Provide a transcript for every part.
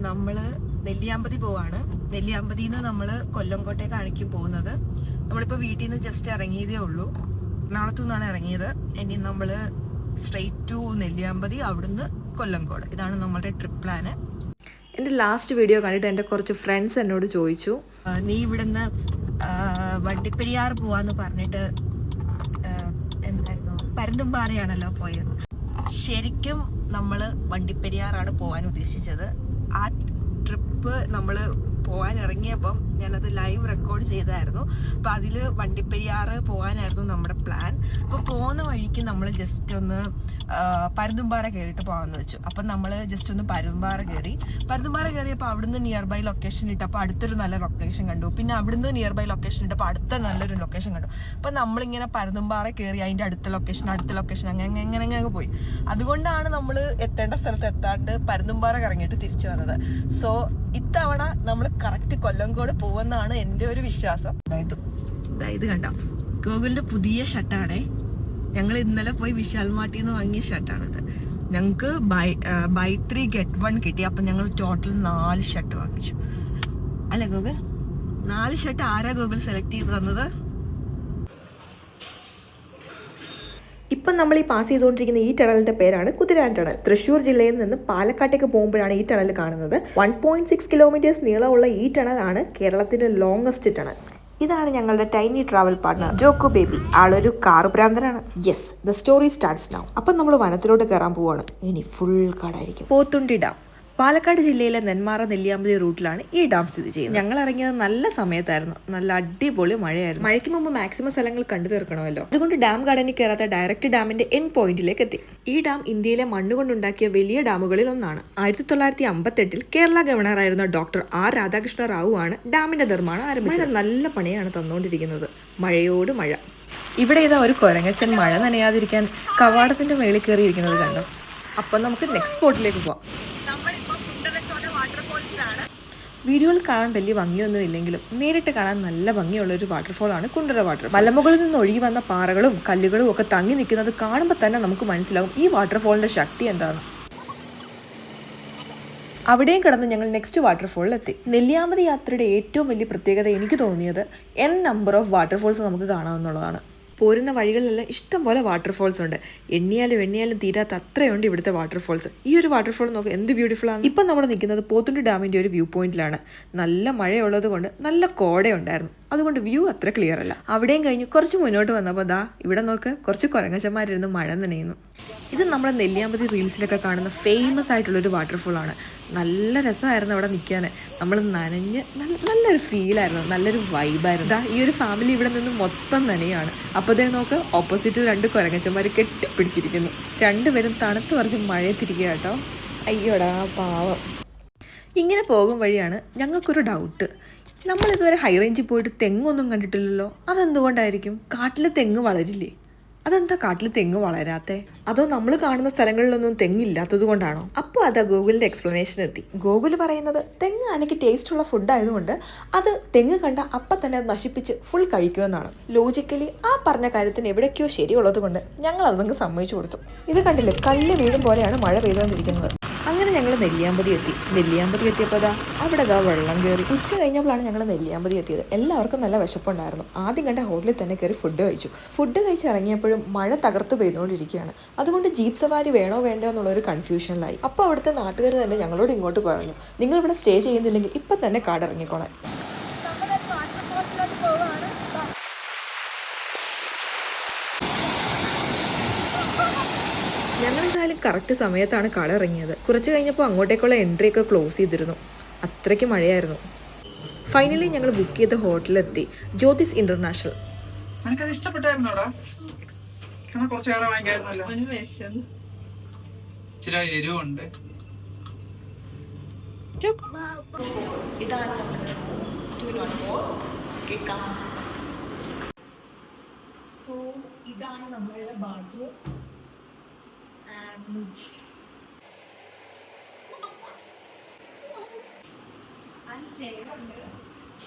നമ്മൾ നെല്ലിയാമ്പതി പോവാണ്. നെല്ലിയാമ്പതിയിൽ നിന്ന് നമ്മൾ കൊല്ലംകോട്ടേക്കാണിക്കും പോകുന്നത്. നമ്മളിപ്പോൾ വീട്ടിൽ നിന്ന് ജസ്റ്റ് ഇറങ്ങിയതേ ഉള്ളൂ. എറണാകുളത്തു നിന്നാണ് ഇറങ്ങിയത്. ഇനി നമ്മൾ സ്ട്രെയിറ്റ് ടു നെല്ലിയാമ്പതി, അവിടുന്ന് കൊല്ലംകോട്. ഇതാണ് നമ്മുടെ ട്രിപ്പ് പ്ലാന്. എൻ്റെ ലാസ്റ്റ് വീഡിയോ കണ്ടിട്ട് എൻ്റെ കുറച്ച് ഫ്രണ്ട്സ് എന്നോട് ചോദിച്ചു, നീ ഇവിടുന്ന് വണ്ടിപ്പെരിയാർ പോവാന്ന് പറഞ്ഞിട്ട് എന്തായിരുന്നു പരുന്തുംപാറയാണല്ലോ പോയത്. ശരിക്കും നമ്മൾ വണ്ടിപ്പെരിയാറാണ് പോകാൻ ഉദ്ദേശിച്ചത്. ആ ട്രിപ്പ് നമ്മൾ പോകാൻ ഇറങ്ങിയപ്പം ഞാനത് ലൈവ് റെക്കോർഡ് ചെയ്തായിരുന്നു. അപ്പോൾ അതിൽ വണ്ടിപ്പെരിയാർ പോകാനായിരുന്നു നമ്മുടെ പ്ലാൻ. അപ്പോൾ പോകുന്ന വഴിക്ക് നമ്മൾ ജസ്റ്റ് ഒന്ന് പരുന്തുംപാറ കയറിയിട്ട് പോകാമെന്ന് വെച്ചു. അപ്പം നമ്മൾ ജസ്റ്റ് ഒന്ന് പരുന്തുംപാറ കയറിയപ്പോൾ അവിടുന്ന് നിയർ ബൈ ലൊക്കേഷൻ ഇട്ടപ്പോൾ അടുത്തൊരു നല്ല ലൊക്കേഷൻ കണ്ടു. പിന്നെ അവിടുന്ന് നിയർ ബൈ ലൊക്കേഷൻ ഇട്ടപ്പോൾ അടുത്ത നല്ലൊരു ലൊക്കേഷൻ കണ്ടു. അപ്പം നമ്മളിങ്ങനെ പരുന്തുംപാറ കയറി അതിൻ്റെ അടുത്ത ലൊക്കേഷൻ അങ്ങനെ പോയി. അതുകൊണ്ടാണ് നമ്മൾ എത്തേണ്ട സ്ഥലത്ത് എത്താണ്ട് പരുന്തുംപാറ കറങ്ങിയിട്ട് തിരിച്ചു വന്നത്. സോ ഇത്തവണ നമ്മൾ കറക്റ്റ് കൊല്ലംകോട് പോകുമെന്നാണ് എൻ്റെ ഒരു വിശ്വാസം. ഇത് കണ്ടോ, ഗൂഗിളിൻ്റെ പുതിയ ഷർട്ടാണേ. ഞങ്ങൾ ഇന്നലെ പോയി വിശാൽ മാർട്ടിൽ നിന്ന് വാങ്ങിയ ഷർട്ടാണിത്. ഞങ്ങൾക്ക് ബൈ 3 get 1 കിട്ടി. അപ്പം ഞങ്ങൾ ടോട്ടൽ 4 ഷർട്ട് വാങ്ങിച്ചു. അല്ലേ ഗൂഗിൾ? 4 ഷർട്ട് ആരാ ഗൂഗിൾ സെലക്ട് ചെയ്ത് തന്നത്? ഇപ്പം നമ്മൾ ഈ പാസ് ചെയ്തുകൊണ്ടിരിക്കുന്ന ഈ ടണലിൻ്റെ പേരാണ് കുതിരാൻ ടണൽ. തൃശ്ശൂർ ജില്ലയിൽ നിന്ന് പാലക്കാട്ടേക്ക് പോകുമ്പോഴാണ് ഈ ടണൽ കാണുന്നത്. 1.6 കിലോമീറ്റേഴ്സ് നീളമുള്ള ഈ ടണലാണ് കേരളത്തിൻ്റെ ലോങ്ങസ്റ്റ് ടണൽ. ഇതാണ് ഞങ്ങളുടെ tiny travel partner Jocko baby. ആളൊരു കാർ ഭ്രാന്തനാണ്. Yes, the story starts now. അപ്പം നമ്മൾ വനത്തിലോട്ട് കയറാൻ പോവാണ്. ഇനി ഫുൾ കാടായിരിക്കും. പോത്തുണ്ടി ഡാം പാലക്കാട് ജില്ലയിലെ നെന്മാറ നെല്ലിയാമ്പതി റൂട്ടിലാണ് ഈ ഡാം സ്ഥിതി ചെയ്യുന്നത്. ഞങ്ങൾ ഇറങ്ങിയത് നല്ല സമയത്തായിരുന്നു. നല്ല അടിപൊളി മഴയായിരുന്നു. മഴയ്ക്ക് മുമ്പ് മാക്സിമം സ്ഥലങ്ങൾ കണ്ടു തീർക്കണമല്ലോ. അതുകൊണ്ട് ഡാം ഗാർഡനിൽ കയറാത്ത ഡയറക്റ്റ് ഡാമിന്റെ എൻഡ് പോയിന്റിലേക്ക് എത്തി. ഈ ഡാം ഇന്ത്യയിലെ മണ്ണുകൊണ്ടുണ്ടാക്കിയ വലിയ ഡാമുകളിൽ ഒന്നാണ്. 1958 കേരള ഗവർണറായിരുന്ന ഡോക്ടർ ആർ രാധാകൃഷ്ണ റാവു ആണ് ഡാമിന്റെ നിർമ്മാണം ആരംഭിച്ചത്. നല്ല പണിയാണ് തന്നുകൊണ്ടിരിക്കുന്നത്. മഴയോട് മഴ. ഇവിടെ ഇതാ ഒരു കൊരങ്ങച്ചൻ മഴ നനയാതിരിക്കാൻ കവാടത്തിന്റെ മേളിൽ കയറിയിരിക്കുന്നത് കണ്ടോ. അപ്പം നമുക്ക് നെക്സ്റ്റ് സ്പോട്ടിലേക്ക് പോവാം. വീഡിയോയിൽ കാണാൻ വലിയ ഭംഗിയൊന്നും ഇല്ലെങ്കിലും നേരിട്ട് കാണാൻ നല്ല ഭംഗിയുള്ള ഒരു വാട്ടർഫോളാണ് കുണ്ടറ വാട്ടർഫോൾ. മലമുകളിൽ നിന്ന് ഒഴുകി വന്ന പാറകളും കല്ലുകളും ഒക്കെ തങ്ങി നിൽക്കുന്നത് കാണുമ്പോൾ തന്നെ നമുക്ക് മനസ്സിലാവും ഈ വാട്ടർഫോളിന്റെ ശക്തി എന്താണ്. അവിടെയും കിടന്ന് ഞങ്ങൾ നെക്സ്റ്റ് വാട്ടർഫോളിൽ എത്തി. നെല്ലിയാമ്പതി യാത്രയുടെ ഏറ്റവും വലിയ പ്രത്യേകത എനിക്ക് തോന്നിയത് നമ്പർ ഓഫ് വാട്ടർഫോൾസ് നമുക്ക് കാണാമെന്നുള്ളതാണ്. പോരുന്ന വഴികളിലെല്ലാം ഇഷ്ടം പോലെ വാട്ടർഫോൾസ് ഉണ്ട്. എണ്ണിയാലും തീരാത്ത അത്രയുണ്ട് ഇവിടുത്തെ വാട്ടർഫോൾസ്. ഈ ഒരു വാട്ടർഫോൾ നോക്കുക, എന്ത് ബ്യൂട്ടിഫുൾ ആണ്. ഇപ്പം നമ്മൾ നിൽക്കുന്നത് പോത്തുണ്ടി ഡാമിൻ്റെ ഒരു വ്യൂ പോയിന്റിലാണ്. നല്ല മഴയുള്ളത് കൊണ്ട് നല്ല കോടയുണ്ടായിരുന്നു. അതുകൊണ്ട് വ്യൂ അത്ര ക്ലിയർ അല്ല. അവിടെയും കഴിഞ്ഞ് കുറച്ച് മുന്നോട്ട് വന്നപ്പോൾ ദാ ഇവിടെ നോക്ക്, കുറച്ച് കുരങ്ങച്ചന്മാരിരുന്ന് മഴ നനയുന്നു. ഇത് നമ്മുടെ നെല്ലിയാമ്പതി റീൽസിലൊക്കെ കാണുന്ന ഫേമസ് ആയിട്ടുള്ളൊരു വാട്ടർഫോളാണ്. നല്ല രസമായിരുന്നു അവിടെ നിൽക്കാൻ. നമ്മൾ നനഞ്ഞ് നല്ലൊരു ഫീലായിരുന്നു, നല്ലൊരു വൈബായിരുന്നു. ഈ ഒരു ഫാമിലി ഇവിടെ നിന്ന് മൊത്തം നനയാണ്. അപ്പോൾ അതേ നോക്ക്, ഓപ്പോസിറ്റ് 2 കുരങ്ങച്ചന്മാർ കെട്ടിപ്പിടിച്ചിരിക്കുന്നു. രണ്ടുപേരും തണുത്ത് കുറച്ച് മഴയത്തിരിക്കുക കേട്ടോ. അയ്യോടാ പാവം. ഇങ്ങനെ പോകും വഴിയാണ് ഞങ്ങൾക്കൊരു ഡൗട്ട്. നമ്മളിതുവരെ ഹൈ റേഞ്ചിൽ പോയിട്ട് തെങ്ങൊന്നും കണ്ടിട്ടില്ലല്ലോ. അതെന്തുകൊണ്ടായിരിക്കും? കാട്ടിൽ തെങ്ങ് വളരില്ലേ? അതെന്താ കാട്ടിൽ തെങ്ങ് വളരാത്തെ? അതോ നമ്മൾ കാണുന്ന സ്ഥലങ്ങളിലൊന്നും തെങ്ങില്ലാത്തത് കൊണ്ടാണോ? അപ്പോൾ അതാ ഗൂഗിളിൻ്റെ എക്സ്പ്ലനേഷൻ എത്തി. ഗൂഗിൾ പറയുന്നത് തെങ്ങ് ആനയ്ക്ക് ടേസ്റ്റുള്ള ഫുഡ് ആയതുകൊണ്ട് അത് തെങ്ങ് കണ്ട അപ്പം തന്നെ അത് നശിപ്പിച്ച് ഫുൾ കഴിക്കുമെന്നാണ്. ലോജിക്കലി ആ പറഞ്ഞ കാര്യത്തിന് എവിടേക്കോ ശരിയുള്ളത് കൊണ്ട് ഞങ്ങൾ അതങ്ങ് സമ്മതിച്ചു കൊടുത്തു. ഇത് കണ്ടില്ലേ, കല്ല് വീഴും പോലെയാണ് മഴ പെയ്തുകൊണ്ടിരിക്കുന്നത്. അങ്ങനെ ഞങ്ങൾ നെല്ലിയാമ്പതി എത്തിയപ്പോൾ അവിടെ വെള്ളം കയറി. ഉച്ച കഴിഞ്ഞപ്പോഴാണ് ഞങ്ങൾ നെല്ലിയാമ്പതി എത്തിയത്. എല്ലാവർക്കും നല്ല വിശപ്പുണ്ടായിരുന്നു. ആദ്യം കണ്ട ഹോട്ടലിൽ തന്നെ കയറി ഫുഡ് കഴിച്ച് ഇറങ്ങിയപ്പോഴും മഴ തകർത്ത് പെയ്തുകൊണ്ടിരിക്കുകയാണ്. അതുകൊണ്ട് ജീപ്പ് സവാരി വേണോ വേണ്ടോ എന്നുള്ളൊരു കൺഫ്യൂഷനിലായി. അപ്പോൾ അവിടുത്തെ നാട്ടുകാർ തന്നെ ഞങ്ങളോട് ഇങ്ങോട്ട് പറഞ്ഞു, നിങ്ങളിവിടെ സ്റ്റേ ചെയ്യുന്നില്ലെങ്കിൽ ഇപ്പം തന്നെ കാടിറങ്ങിക്കോളാൻ. ഞങ്ങളെന്തായാലും കറക്റ്റ് സമയത്താണ് കട ഇറങ്ങിയത്. കുറച്ച് കഴിഞ്ഞപ്പോൾ അങ്ങോട്ടേക്കുള്ള എൻട്രി ഒക്കെ ക്ലോസ് ചെയ്തിരുന്നു. അത്രയ്ക്ക് മഴയായിരുന്നു. ഫൈനലി ഞങ്ങൾ ബുക്ക് ചെയ്ത ഹോട്ടലിലെത്തി. ജ്യോതിസ് ഇന്റർനാഷണൽ. ഇതാണ് നമ്മളുടെ ബാത്റൂം.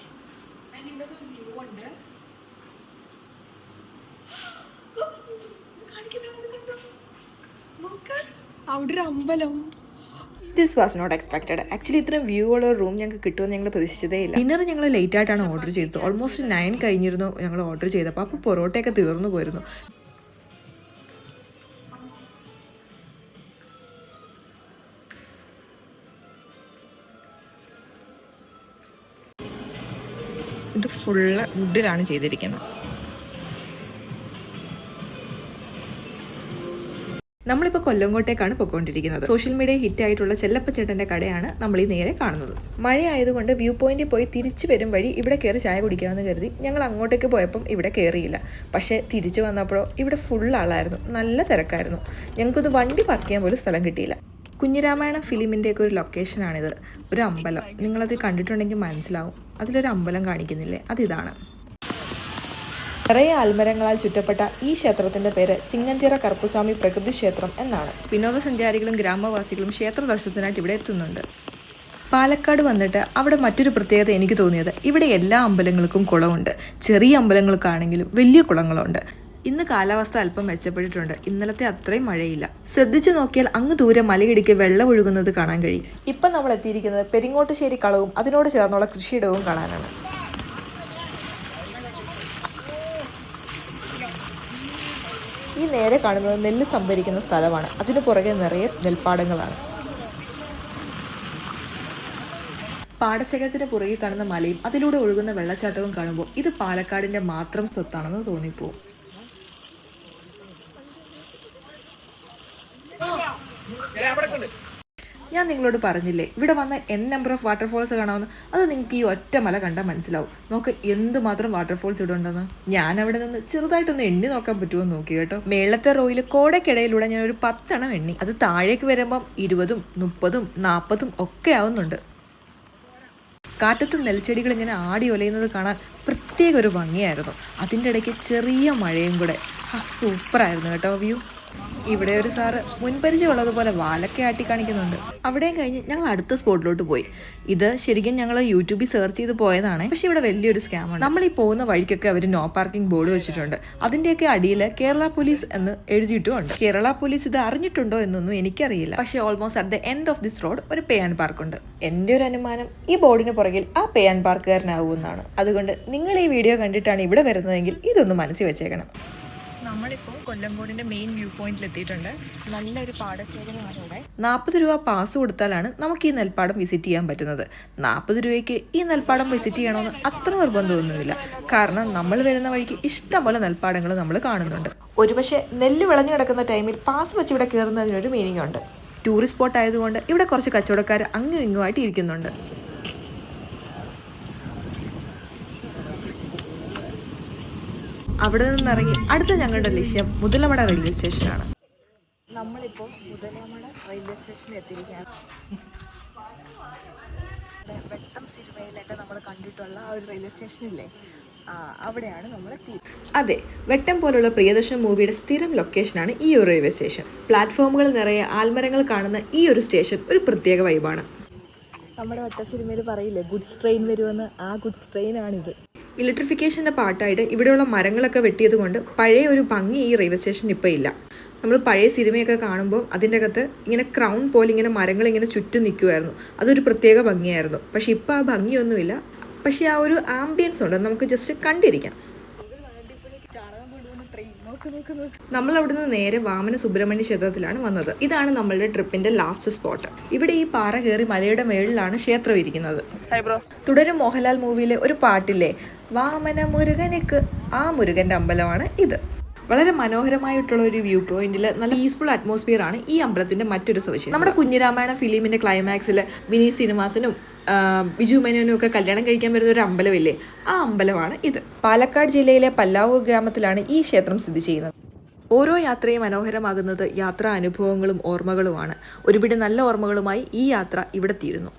അവിടെ ഒരു അമ്പലം. This was not expected. Actually ഇത്രയും വ്യൂ ഉള്ള ഒരു റൂം ഞങ്ങൾക്ക് കിട്ടുമെന്ന് ഞങ്ങൾ പ്രതീക്ഷിച്ചതേ ഇല്ല. ഡിന്നർ ഞങ്ങൾ ലേറ്റ് ആയിട്ടാണ് ഓർഡർ ചെയ്തത്. ഓൾമോസ്റ്റ് 9 കഴിഞ്ഞിരുന്നു ഞങ്ങൾ ഓർഡർ ചെയ്തപ്പോൾ. അപ്പോൾ പൊറോട്ടയൊക്കെ തീർന്നു പോയിരുന്നു. ഇത് ഫുള്ള് വുഡിലാണ് ചെയ്തിരിക്കുന്നത്. നമ്മളിപ്പോൾ കൊല്ലങ്കോട്ടേക്കാണ് പോയിക്കൊണ്ടിരിക്കുന്നത്. സോഷ്യൽ മീഡിയ ഹിറ്റ് ആയിട്ടുള്ള ചെല്ലപ്പച്ചേട്ടൻ്റെ കടയാണ് നമ്മൾ ഈ നേരെ കാണുന്നത്. മഴയായതുകൊണ്ട് വ്യൂ പോയിന്റിൽ പോയി തിരിച്ചു വരും വഴി ഇവിടെ കയറി ചായ കുടിക്കാമെന്ന് കരുതി ഞങ്ങൾ അങ്ങോട്ടേക്ക് പോയപ്പം ഇവിടെ കയറിയില്ല. പക്ഷേ തിരിച്ചു വന്നപ്പോഴോ ഇവിടെ ഫുൾ ആളായിരുന്നു, നല്ല തിരക്കായിരുന്നു. ഞങ്ങൾക്കൊന്ന് വണ്ടി പാർക്ക് ചെയ്യാൻ പോലും സ്ഥലം കിട്ടിയില്ല. കുഞ്ഞിരാമായണം ഫിലിമിൻ്റെയൊക്കെ ഒരു ലൊക്കേഷനാണിത്. ഒരു അമ്പലം, നിങ്ങളത് കണ്ടിട്ടുണ്ടെങ്കിൽ മനസ്സിലാവും. അതിലൊരു അമ്പലം കാണിക്കുന്നില്ലേ, അതിതാണ്. നിറയെ ആൽമരങ്ങളാൽ ചുറ്റപ്പെട്ട ഈ ക്ഷേത്രത്തിന്റെ പേര് ചിങ്ങഞ്ചിറ കറുപ്പുസ്വാമി പ്രകൃതി ക്ഷേത്രം എന്നാണ്. വിനോദസഞ്ചാരികളും ഗ്രാമവാസികളും ക്ഷേത്ര ദർശനത്തിനായിട്ട് ഇവിടെ എത്തുന്നുണ്ട്. പാലക്കാട് വന്നിട്ട് അവിടെ മറ്റൊരു പ്രത്യേകത എനിക്ക് തോന്നിയത്, ഇവിടെ എല്ലാ അമ്പലങ്ങൾക്കും കുളമുണ്ട്. ചെറിയ അമ്പലങ്ങൾക്കാണെങ്കിലും വലിയ കുളങ്ങളുണ്ട്. ഇന്ന് കാലാവസ്ഥ അല്പം മെച്ചപ്പെട്ടിട്ടുണ്ട്. ഇന്നലത്തെ അത്രയും മഴയില്ല. ശ്രദ്ധിച്ചു നോക്കിയാൽ അങ്ങ് ദൂരെ മലയിടിക്ക് വെള്ളം ഒഴുകുന്നത് കാണാൻ കഴിയും. ഇപ്പം നമ്മൾ എത്തിയിരിക്കുന്നത് പെരിങ്ങോട്ടുശ്ശേരി കളവും അതിനോട് ചേർന്നുള്ള കൃഷിയിടവും കാണാനാണ്. ഈ നേരെ കാണുന്നത് നെല്ല് സംഭരിക്കുന്ന സ്ഥലമാണ്. അതിനു പുറകെ നിറയെ നെൽപ്പാടങ്ങളാണ്. പാടശേഖരത്തിന് പുറകെ കാണുന്ന മലയും അതിലൂടെ ഒഴുകുന്ന വെള്ളച്ചാട്ടവും കാണുമ്പോൾ ഇത് പാലക്കാടിന്റെ മാത്രം സ്വത്താണെന്ന് തോന്നിപ്പോവും. ഞാൻ നിങ്ങളോട് പറഞ്ഞില്ലേ ഇവിടെ വന്ന നമ്പർ ഓഫ് വാട്ടർഫോൾസ് കാണാമെന്ന്. അത് നിങ്ങൾക്ക് ഈ ഒറ്റ മല കണ്ടാൽ മനസ്സിലാവും. നോക്ക് എന്തുമാത്രം വാട്ടർഫോൾസ് ഇവിടെ ഉണ്ടെന്ന്. ഞാൻ അവിടെ നിന്ന് ചെറുതായിട്ടൊന്ന് എണ്ണി നോക്കാൻ പറ്റുമോ നോക്കി കേട്ടോ. മേളത്തെ റോയിൽ കോടയ്ക്കിടയിലൂടെ ഞാൻ ഒരു 10 എണ്ണം എണ്ണി. അത് താഴേക്ക് വരുമ്പം 20ഉം 30ഉം 40ഉം ഒക്കെ ആവുന്നുണ്ട്. കാറ്റത്ത് നെൽച്ചെടികൾ ഇങ്ങനെ ആടി ഒലയുന്നത് കാണാൻ പ്രത്യേക ഒരു ഭംഗിയായിരുന്നു. അതിൻ്റെ ഇടയ്ക്ക് ചെറിയ മഴയും കൂടെ. സൂപ്പറായിരുന്നു കേട്ടോ വ്യൂ. ഇവിടെ ഒരു സാറ് മുൻപരിചയമുള്ളതുപോലെ വാലൊക്കെ ആട്ടി കാണിക്കുന്നുണ്ട്. അവിടെയും കഴിഞ്ഞ് ഞങ്ങൾ അടുത്ത സ്പോട്ടിലോട്ട് പോയി. ഇത് ശരിക്കും ഞങ്ങൾ യൂട്യൂബിൽ സെർച്ച് ചെയ്ത് പോയതാണ്. പക്ഷെ ഇവിടെ വലിയൊരു സ്കാമാണ്. നമ്മൾ ഈ പോകുന്ന വഴിക്കൊക്കെ അവർ നോ പാർക്കിംഗ് ബോർഡ് വെച്ചിട്ടുണ്ട്. അതിൻ്റെയൊക്കെ അടിയിൽ കേരള പോലീസ് എന്ന് എഴുതിയിട്ടുമുണ്ട്. കേരള പോലീസ് ഇത് അറിഞ്ഞിട്ടുണ്ടോ എന്നൊന്നും എനിക്കറിയില്ല. പക്ഷേ almost at the end of this road ഒരു പേ ആൻഡ് പാർക്ക് ഉണ്ട്. എൻ്റെ ഒരു അനുമാനം ഈ ബോർഡിന് പുറകിൽ ആ പേ ആൻഡ് പാർക്കുകാരനാവുമെന്നാണ്. അതുകൊണ്ട് നിങ്ങൾ ഈ വീഡിയോ കണ്ടിട്ടാണ് ഇവിടെ വരുന്നതെങ്കിൽ ഇതൊന്ന് മനസ്സിൽ വെച്ചേക്കണം. നമ്മളിപ്പോൾ കൊല്ലംകോടിന്റെ മെയിൻ വ്യൂ പോയിന്റിൽ എത്തിയിട്ടുണ്ട്. നല്ലൊരു പാടശേഖരമാണ് ഇവിടെ. 40 രൂപ പാസ് കൊടുത്താലാണ് നമുക്ക് ഈ നെൽപ്പാടം വിസിറ്റ് ചെയ്യാൻ പറ്റുന്നത്. 40 രൂപയ്ക്ക് ഈ നെൽപ്പാടം വിസിറ്റ് ചെയ്യണമെന്ന് അത്ര നിർബന്ധമൊന്നുമില്ല. കാരണം നമ്മൾ വരുന്ന വഴിക്ക് ഇഷ്ടംപോലെ നെൽപ്പാടങ്ങൾ നമ്മൾ കാണുന്നുണ്ട്. ഒരുപക്ഷെ നെല്ല് വിളഞ്ഞു കിടക്കുന്ന ടൈമിൽ പാസ് വെച്ച് ഇവിടെ കയറുന്നതിനൊരു മീനിങ് ഉണ്ട്. ടൂറിസ്റ്റ് സ്പോട്ട് ആയതുകൊണ്ട് ഇവിടെ കുറച്ച് കച്ചവടക്കാർ അങ്ങും ഇങ്ങുമായിട്ട് ഇരിക്കുന്നുണ്ട്. അവിടെ നിന്നിറങ്ങി അടുത്ത ഞങ്ങളുടെ ലക്ഷ്യം മുതലമട റെയിൽവേ സ്റ്റേഷനാണ്. നമ്മളിപ്പോൾ മുതലമട റെയിൽവേ സ്റ്റേഷനിൽ എത്തിയിരിക്കുകയാണ്. വെട്ടം സിനിമയിലൊക്കെ നമ്മൾ കണ്ടിട്ടുള്ള ആ ഒരു റെയിൽവേ സ്റ്റേഷനില്ലേ, അവിടെയാണ് നമ്മൾ എത്തി. അതെ, വെട്ടം പോലുള്ള പ്രിയദർശൻ മൂവിയുടെ സ്ഥിരം ലൊക്കേഷനാണ് ഈ ഒരു റെയിൽവേ സ്റ്റേഷൻ. പ്ലാറ്റ്ഫോമുകൾ നിറയെ ആൽമരങ്ങൾ കാണുന്ന ഈ ഒരു സ്റ്റേഷൻ ഒരു പ്രത്യേക വൈബാണ്. നമ്മുടെ വെട്ട സിനിമയിൽ പറയില്ലേ ഗുഡ്സ് ട്രെയിൻ വരുമെന്ന്, ആ ഗുഡ്സ് ട്രെയിനാണിത്. ഇലക്ട്രിഫിക്കേഷൻ്റെ പാർട്ടായിട്ട് ഇവിടെയുള്ള മരങ്ങളൊക്കെ വെട്ടിയത് കൊണ്ട് പഴയ ഒരു ഭംഗി ഈ റെയിൽവേ സ്റ്റേഷൻ ഇപ്പോൾ ഇല്ല. നമ്മൾ പഴയ സിനിമയൊക്കെ കാണുമ്പോൾ അതിൻ്റെ അകത്ത് ഇങ്ങനെ ക്രൗൺ പോലെ ഇങ്ങനെ മരങ്ങൾ ഇങ്ങനെ ചുറ്റും നിൽക്കുമായിരുന്നു. അതൊരു പ്രത്യേക ഭംഗിയായിരുന്നു. പക്ഷെ ഇപ്പോൾ ആ ഭംഗിയൊന്നുമില്ല. പക്ഷേ ആ ഒരു ആംബിയൻസ് ഉണ്ട്, നമുക്ക് ജസ്റ്റ് കണ്ടിരിക്കാം. നമ്മൾ അവിടുന്ന് നേരെ വാമന സുബ്രഹ്മണ്യ ക്ഷേത്രത്തിലാണ് വന്നത്. ഇതാണ് നമ്മളുടെ ട്രിപ്പിന്റെ ലാസ്റ്റ് സ്പോട്ട്. ഇവിടെ ഈ പാറ കയറി മലയുടെ മേളിലാണ് ക്ഷേത്രം ഇരിക്കുന്നത്. തുടരും മോഹൻലാൽ മൂവിയിലെ ഒരു പാട്ടില്ലേ, വാമന മുരുകനിക്ക്, ആ മുരുകന്റെ അമ്പലമാണ് ഇത്. വളരെ മനോഹരമായിട്ടുള്ള ഒരു വ്യൂ പോയിന്റിൽ നല്ല പീസ്ഫുൾ അറ്റ്മോസ്ഫിയർ ആണ് ഈ അമ്പലത്തിന്റെ മറ്റൊരു സവിശേഷത. നമ്മുടെ കുഞ്ഞിരാമായണം ഫിലിമിന്റെ ക്ലൈമാക്സിൽ വിനീത് ശ്രീനിവാസനും ബിജു മേനോനും ഒക്കെ കല്യാണം കഴിക്കാൻ വരുന്ന ഒരു അമ്പലമില്ലേ, ആ അമ്പലമാണ് ഇത്. പാലക്കാട് ജില്ലയിലെ പല്ലാവൂർ ഗ്രാമത്തിലാണ് ഈ ക്ഷേത്രം സ്ഥിതി ചെയ്യുന്നത്. ഓരോ യാത്രയും മനോഹരമാകുന്നത് യാത്രാ അനുഭവങ്ങളും ഓർമ്മകളുമാണ്. ഒരുപിടി നല്ല ഓർമ്മകളുമായി ഈ യാത്ര ഇവിടെ തീരുന്നു.